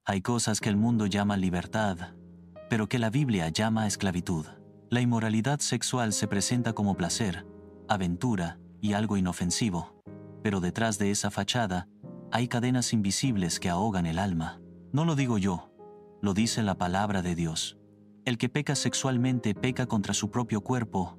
Hay cosas que el mundo llama libertad, pero que la Biblia llama esclavitud. La inmoralidad sexual se presenta como placer, aventura y algo inofensivo, pero detrás de esa fachada hay cadenas invisibles que ahogan el alma. No lo digo yo, lo dice la palabra de Dios. El que peca sexualmente peca contra su propio cuerpo.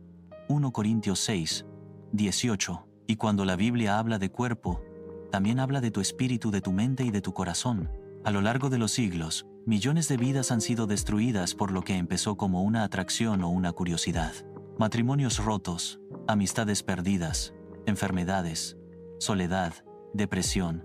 1 Corintios 6, 18. Y cuando la Biblia habla de cuerpo, también habla de tu espíritu, de tu mente y de tu corazón. A lo largo de los siglos, millones de vidas han sido destruidas por lo que empezó como una atracción o una curiosidad. Matrimonios rotos, amistades perdidas, enfermedades, soledad, depresión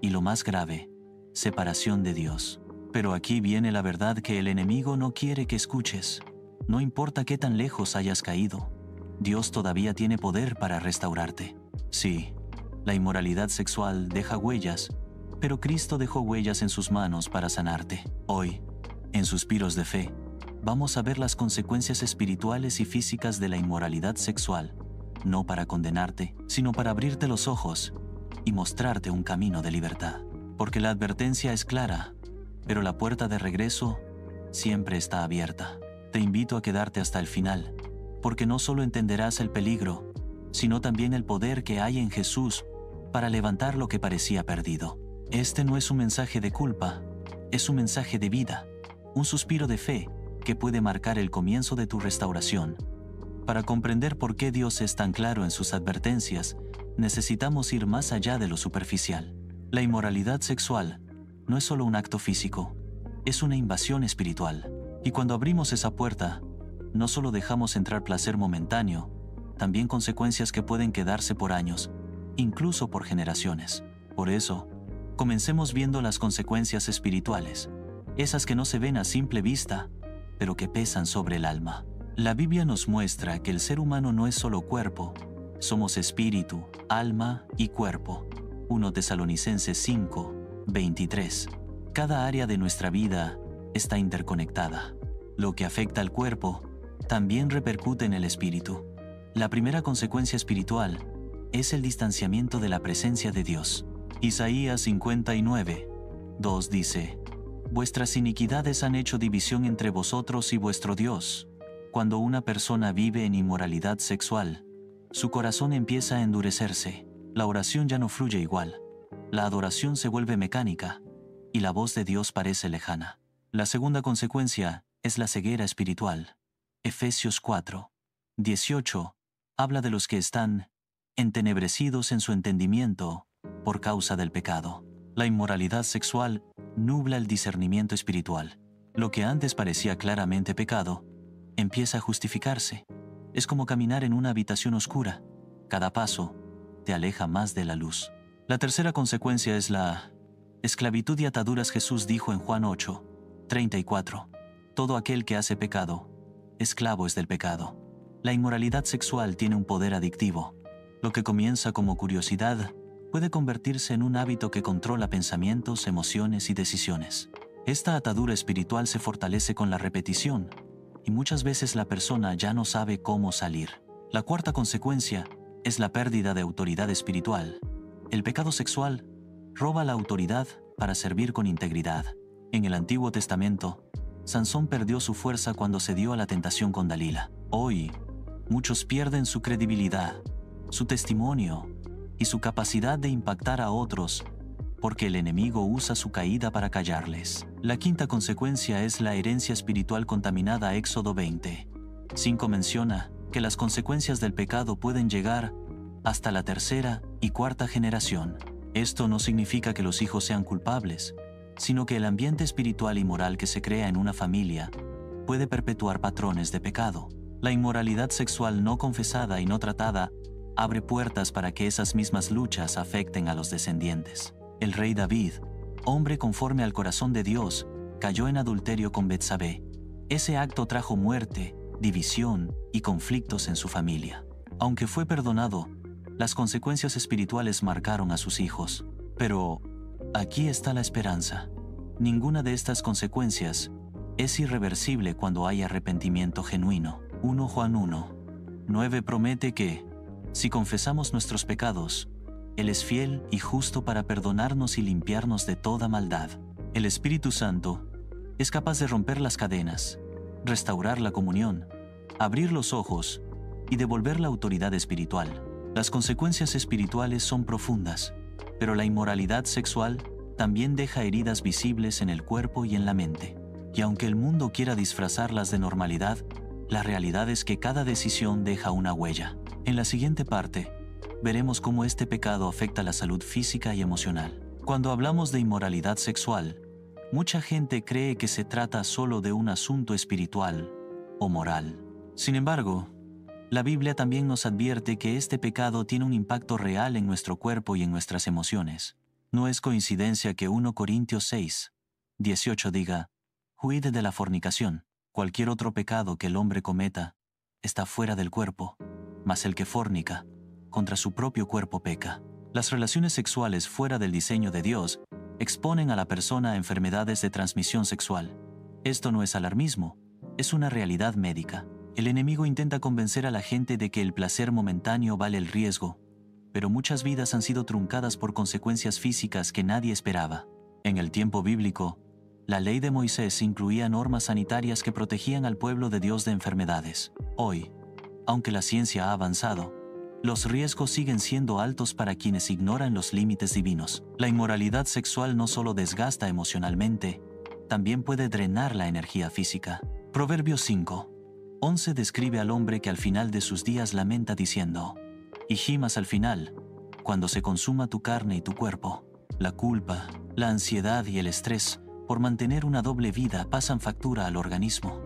y lo más grave, separación de Dios. Pero aquí viene la verdad que el enemigo no quiere que escuches. No importa qué tan lejos hayas caído, Dios todavía tiene poder para restaurarte. Sí, la inmoralidad sexual deja huellas, pero Cristo dejó huellas en sus manos para sanarte. Hoy, en Suspiros de Fe, vamos a ver las consecuencias espirituales y físicas de la inmoralidad sexual, no para condenarte, sino para abrirte los ojos y mostrarte un camino de libertad. Porque la advertencia es clara, pero la puerta de regreso siempre está abierta. Te invito a quedarte hasta el final, porque no solo entenderás el peligro, sino también el poder que hay en Jesús para levantar lo que parecía perdido. Este no es un mensaje de culpa, es un mensaje de vida, un suspiro de fe que puede marcar el comienzo de tu restauración. Para comprender por qué Dios es tan claro en sus advertencias, necesitamos ir más allá de lo superficial. La inmoralidad sexual no es solo un acto físico, es una invasión espiritual. Y cuando abrimos esa puerta, no solo dejamos entrar placer momentáneo, también consecuencias que pueden quedarse por años, incluso por generaciones. Por eso, comencemos viendo las consecuencias espirituales, esas que no se ven a simple vista, pero que pesan sobre el alma. La Biblia nos muestra que el ser humano no es solo cuerpo, somos espíritu, alma y cuerpo. 1 Tesalonicenses 5, 23. Cada área de nuestra vida está interconectada. Lo que afecta al cuerpo también repercute en el espíritu. La primera consecuencia espiritual es el distanciamiento de la presencia de Dios. Isaías 59, 2 dice: Vuestras iniquidades han hecho división entre vosotros y vuestro Dios. Cuando una persona vive en inmoralidad sexual, su corazón empieza a endurecerse, la oración ya no fluye igual, la adoración se vuelve mecánica y la voz de Dios parece lejana. La segunda consecuencia es la ceguera espiritual. Efesios 4, 18 habla de los que están entenebrecidos en su entendimiento por causa del pecado. La inmoralidad sexual nubla el discernimiento espiritual. Lo que antes parecía claramente pecado, empieza a justificarse. Es como caminar en una habitación oscura. Cada paso te aleja más de la luz. La tercera consecuencia es la esclavitud y ataduras. Jesús dijo en Juan 8, 34, todo aquel que hace pecado, esclavo es del pecado. La inmoralidad sexual tiene un poder adictivo. Lo que comienza como curiosidad puede convertirse en un hábito que controla pensamientos, emociones y decisiones. Esta atadura espiritual se fortalece con la repetición, y muchas veces la persona ya no sabe cómo salir. La cuarta consecuencia es la pérdida de autoridad espiritual. El pecado sexual roba la autoridad para servir con integridad. En el Antiguo Testamento, Sansón perdió su fuerza cuando se dio a la tentación con Dalila. Hoy, muchos pierden su credibilidad, su testimonio y su capacidad de impactar a otros porque el enemigo usa su caída para callarles. La quinta consecuencia es la herencia espiritual contaminada. Éxodo 20, 5 menciona que las consecuencias del pecado pueden llegar hasta la tercera y cuarta generación. Esto no significa que los hijos sean culpables, sino que el ambiente espiritual y moral que se crea en una familia puede perpetuar patrones de pecado. La inmoralidad sexual no confesada y no tratada abre puertas para que esas mismas luchas afecten a los descendientes. El rey David, hombre conforme al corazón de Dios, cayó en adulterio con Betsabé. Ese acto trajo muerte, división y conflictos en su familia. Aunque fue perdonado, las consecuencias espirituales marcaron a sus hijos. Pero aquí está la esperanza. Ninguna de estas consecuencias es irreversible cuando hay arrepentimiento genuino. 1 Juan 1, 9 promete que, si confesamos nuestros pecados, Él es fiel y justo para perdonarnos y limpiarnos de toda maldad. El Espíritu Santo es capaz de romper las cadenas, restaurar la comunión, abrir los ojos y devolver la autoridad espiritual. Las consecuencias espirituales son profundas, pero la inmoralidad sexual también deja heridas visibles en el cuerpo y en la mente. Y aunque el mundo quiera disfrazarlas de normalidad, la realidad es que cada decisión deja una huella. En la siguiente parte, veremos cómo este pecado afecta la salud física y emocional. Cuando hablamos de inmoralidad sexual, mucha gente cree que se trata solo de un asunto espiritual o moral. Sin embargo, la Biblia también nos advierte que este pecado tiene un impacto real en nuestro cuerpo y en nuestras emociones. No es coincidencia que 1 Corintios 6, 18 diga: «Huid de la fornicación. Cualquier otro pecado que el hombre cometa está fuera del cuerpo, mas el que fornica contra su propio cuerpo peca». Las relaciones sexuales fuera del diseño de Dios exponen a la persona a enfermedades de transmisión sexual. Esto no es alarmismo, es una realidad médica. El enemigo intenta convencer a la gente de que el placer momentáneo vale el riesgo, pero muchas vidas han sido truncadas por consecuencias físicas que nadie esperaba. En el tiempo bíblico, la ley de Moisés incluía normas sanitarias que protegían al pueblo de Dios de enfermedades. Hoy, aunque la ciencia ha avanzado, los riesgos siguen siendo altos para quienes ignoran los límites divinos. La inmoralidad sexual no solo desgasta emocionalmente, también puede drenar la energía física. Proverbios 5:11 describe al hombre que al final de sus días lamenta diciendo: «Y gimas al final, cuando se consuma tu carne y tu cuerpo». La culpa, la ansiedad y el estrés por mantener una doble vida pasan factura al organismo.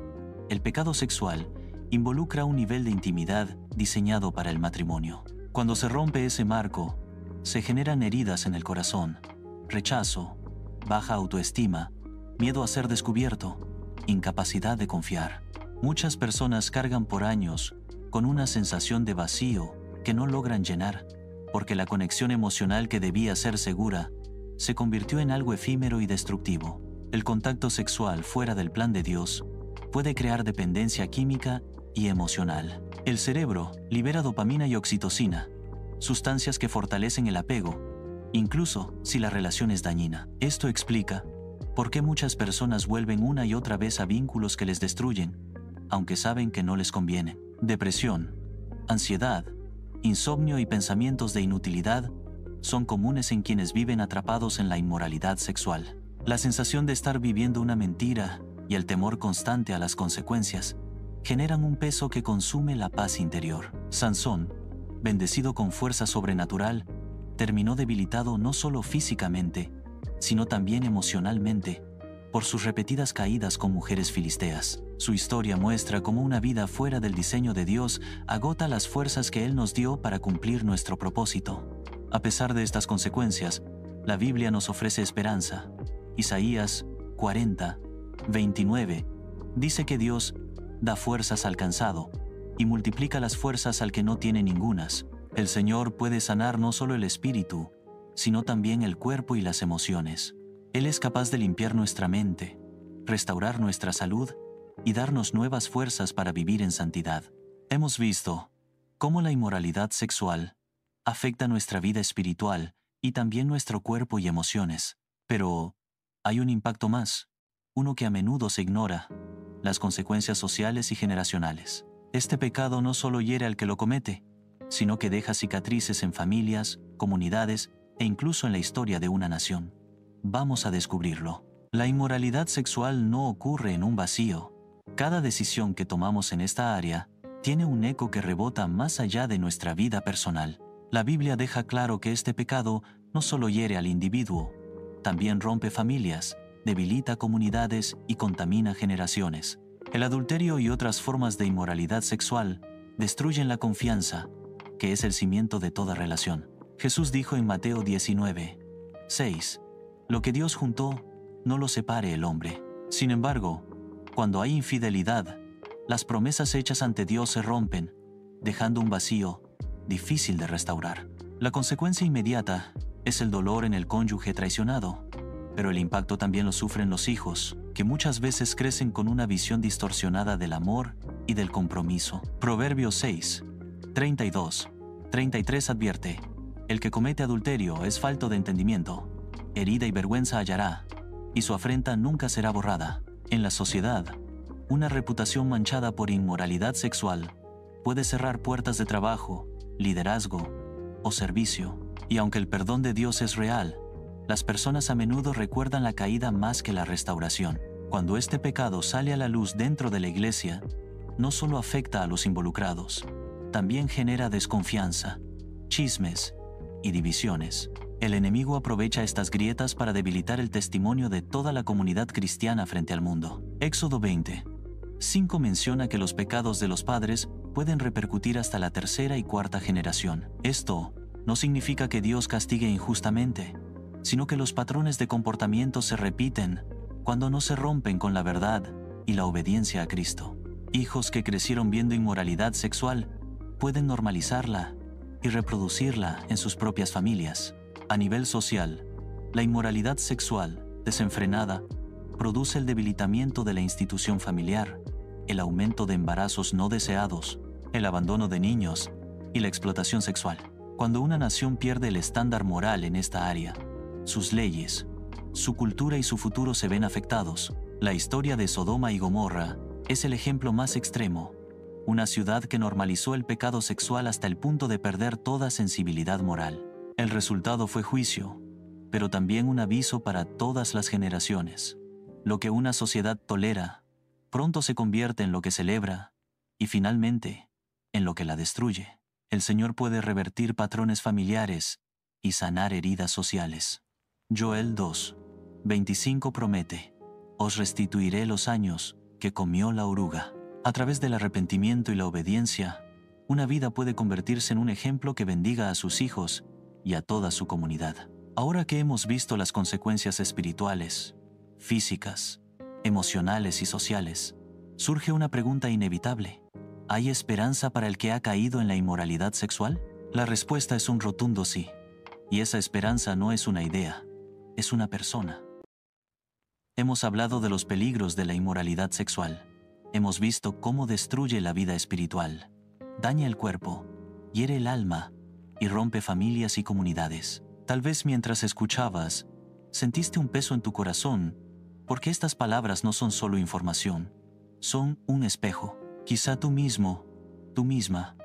El pecado sexual involucra un nivel de intimidad diseñado para el matrimonio. Cuando se rompe ese marco, se generan heridas en el corazón, rechazo, baja autoestima, miedo a ser descubierto, incapacidad de confiar. Muchas personas cargan por años con una sensación de vacío que no logran llenar, porque la conexión emocional que debía ser segura se convirtió en algo efímero y destructivo. El contacto sexual fuera del plan de Dios puede crear dependencia química y emocional. El cerebro libera dopamina y oxitocina, sustancias que fortalecen el apego, incluso si la relación es dañina. Esto explica por qué muchas personas vuelven una y otra vez a vínculos que les destruyen, aunque saben que no les conviene. Depresión, ansiedad, insomnio y pensamientos de inutilidad son comunes en quienes viven atrapados en la inmoralidad sexual. La sensación de estar viviendo una mentira y el temor constante a las consecuencias generan un peso que consume la paz interior. Sansón, bendecido con fuerza sobrenatural, terminó debilitado no solo físicamente, sino también emocionalmente, por sus repetidas caídas con mujeres filisteas. Su historia muestra cómo una vida fuera del diseño de Dios agota las fuerzas que Él nos dio para cumplir nuestro propósito. A pesar de estas consecuencias, la Biblia nos ofrece esperanza. Isaías 40:29 dice que Dios da fuerzas al cansado y multiplica las fuerzas al que no tiene ningunas. El Señor puede sanar no solo el espíritu, sino también el cuerpo y las emociones. Él es capaz de limpiar nuestra mente, restaurar nuestra salud y darnos nuevas fuerzas para vivir en santidad. Hemos visto cómo la inmoralidad sexual afecta nuestra vida espiritual y también nuestro cuerpo y emociones. Pero hay un impacto más, uno que a menudo se ignora: las consecuencias sociales y generacionales. Este pecado no solo hiere al que lo comete, sino que deja cicatrices en familias, comunidades e incluso en la historia de una nación. Vamos a descubrirlo. La inmoralidad sexual no ocurre en un vacío. Cada decisión que tomamos en esta área tiene un eco que rebota más allá de nuestra vida personal. La Biblia deja claro que este pecado no solo hiere al individuo, también rompe familias, debilita comunidades y contamina generaciones. El adulterio y otras formas de inmoralidad sexual destruyen la confianza, que es el cimiento de toda relación. Jesús dijo en Mateo 19:6: «Lo que Dios juntó, no lo separe el hombre». Sin embargo, cuando hay infidelidad, las promesas hechas ante Dios se rompen, dejando un vacío difícil de restaurar. La consecuencia inmediata es el dolor en el cónyuge traicionado, pero el impacto también lo sufren los hijos, que muchas veces crecen con una visión distorsionada del amor y del compromiso. Proverbios 6:32-33 advierte: «El que comete adulterio es falto de entendimiento, herida y vergüenza hallará, y su afrenta nunca será borrada. En la sociedad, una reputación manchada por inmoralidad sexual puede cerrar puertas de trabajo, liderazgo o servicio. Y aunque el perdón de Dios es real, las personas a menudo recuerdan la caída más que la restauración. Cuando este pecado sale a la luz dentro de la iglesia, no solo afecta a los involucrados, también genera desconfianza, chismes y divisiones. El enemigo aprovecha estas grietas para debilitar el testimonio de toda la comunidad cristiana frente al mundo. Éxodo 20:5 menciona que los pecados de los padres pueden repercutir hasta la tercera y cuarta generación. Esto no significa que Dios castigue injustamente, sino que los patrones de comportamiento se repiten cuando no se rompen con la verdad y la obediencia a Cristo. Hijos que crecieron viendo inmoralidad sexual pueden normalizarla y reproducirla en sus propias familias. A nivel social, la inmoralidad sexual desenfrenada produce el debilitamiento de la institución familiar, el aumento de embarazos no deseados, el abandono de niños y la explotación sexual. Cuando una nación pierde el estándar moral en esta área, sus leyes, su cultura y su futuro se ven afectados. La historia de Sodoma y Gomorra es el ejemplo más extremo. Una ciudad que normalizó el pecado sexual hasta el punto de perder toda sensibilidad moral. El resultado fue juicio, pero también un aviso para todas las generaciones. Lo que una sociedad tolera, pronto se convierte en lo que celebra y finalmente en lo que la destruye. El Señor puede revertir patrones familiares y sanar heridas sociales. Joel 2:25 promete: os restituiré los años que comió la oruga. A través del arrepentimiento y la obediencia, una vida puede convertirse en un ejemplo que bendiga a sus hijos y a toda su comunidad. Ahora que hemos visto las consecuencias espirituales, físicas, emocionales y sociales, surge una pregunta inevitable. ¿Hay esperanza para el que ha caído en la inmoralidad sexual? La respuesta es un rotundo sí. Y esa esperanza no es una idea, es una persona. Hemos hablado de los peligros de la inmoralidad sexual. Hemos visto cómo destruye la vida espiritual, daña el cuerpo, hiere el alma y rompe familias y comunidades. Tal vez mientras escuchabas, sentiste un peso en tu corazón, porque estas palabras no son solo información, son un espejo. Quizá tú mismo, tú misma,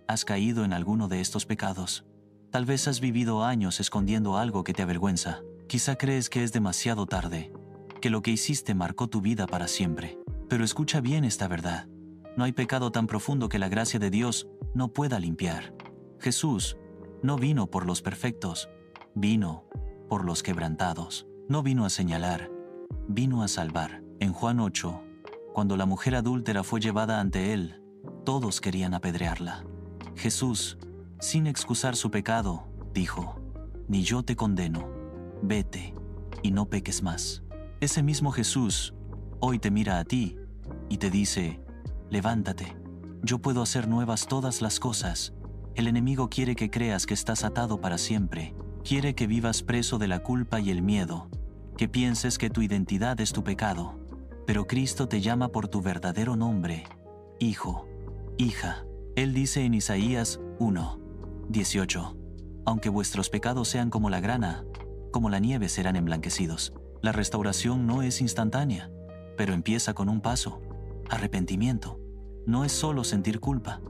has caído en alguno de estos pecados. Tal vez has vivido años escondiendo algo que te avergüenza. Quizá crees que es demasiado tarde, que lo que hiciste marcó tu vida para siempre. Pero escucha bien esta verdad. No hay pecado tan profundo que la gracia de Dios no pueda limpiar. Jesús no vino por los perfectos, vino por los quebrantados. No vino a señalar, vino a salvar. En Juan 8, cuando la mujer adúltera fue llevada ante él, todos querían apedrearla. Jesús, sin excusar su pecado, dijo: ni yo te condeno, vete y no peques más. Ese mismo Jesús hoy te mira a ti y te dice: levántate, yo puedo hacer nuevas todas las cosas. El enemigo quiere que creas que estás atado para siempre, quiere que vivas preso de la culpa y el miedo, que pienses que tu identidad es tu pecado. Pero Cristo te llama por tu verdadero nombre, hijo, hija. Él dice en Isaías 1:18: aunque vuestros pecados sean como la grana, como la nieve serán emblanquecidos. La restauración no es instantánea, pero empieza con un paso: arrepentimiento. No es solo sentir culpa,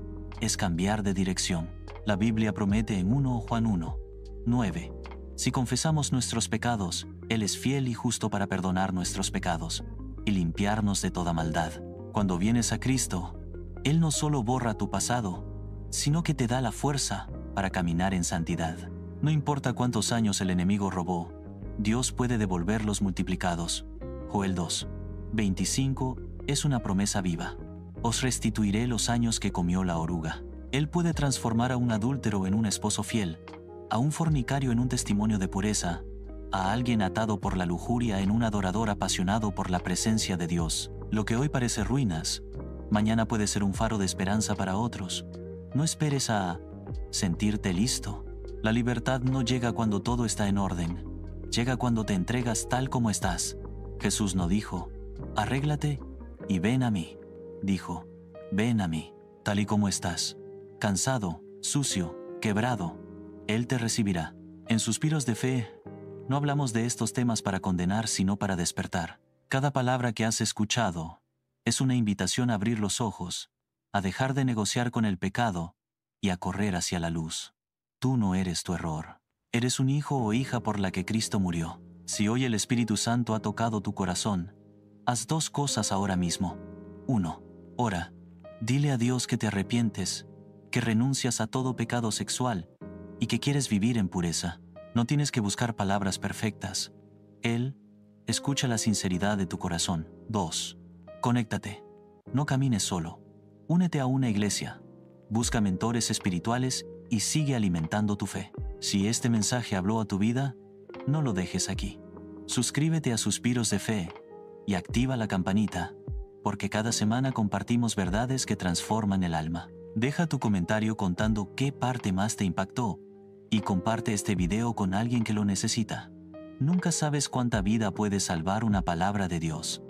es cambiar de dirección. La Biblia promete en 1 Juan 1:9: si confesamos nuestros pecados, Él es fiel y justo para perdonar nuestros pecados y limpiarnos de toda maldad. Cuando vienes a Cristo, Él no solo borra tu pasado, sino que te da la fuerza para caminar en santidad. No importa cuántos años el enemigo robó, Dios puede devolverlos multiplicados. Joel 2:25 es una promesa viva. Os restituiré los años que comió la oruga. Él puede transformar a un adúltero en un esposo fiel, a un fornicario en un testimonio de pureza, a alguien atado por la lujuria en un adorador apasionado por la presencia de Dios. Lo que hoy parece ruinas, mañana puede ser un faro de esperanza para otros. No esperes a sentirte listo. La libertad no llega cuando todo está en orden, llega cuando te entregas tal como estás. Jesús no dijo: arréglate y ven a mí. Dijo: ven a mí, tal y como estás, cansado, sucio, quebrado. Él te recibirá. En Suspiros de Fe, No hablamos de estos temas para condenar, sino para despertar. Cada palabra que has escuchado es una invitación a abrir los ojos, a dejar de negociar con el pecado y a correr hacia la luz. Tú no eres tu error. Eres un hijo o hija por la que Cristo murió. Si hoy el Espíritu Santo ha tocado tu corazón, haz dos cosas ahora mismo. 1. Ora. Dile a Dios que te arrepientes, que renuncias a todo pecado sexual y que quieres vivir en pureza. No tienes que buscar palabras perfectas. Él escucha la sinceridad de tu corazón. 2. Conéctate. No camines solo. Únete a una iglesia. Busca mentores espirituales y sigue alimentando tu fe. Si este mensaje habló a tu vida, no lo dejes aquí. Suscríbete a Suspiros de Fe y activa la campanita, porque cada semana compartimos verdades que transforman el alma. Deja tu comentario contando qué parte más te impactó y comparte este video con alguien que lo necesita. Nunca sabes cuánta vida puede salvar una palabra de Dios.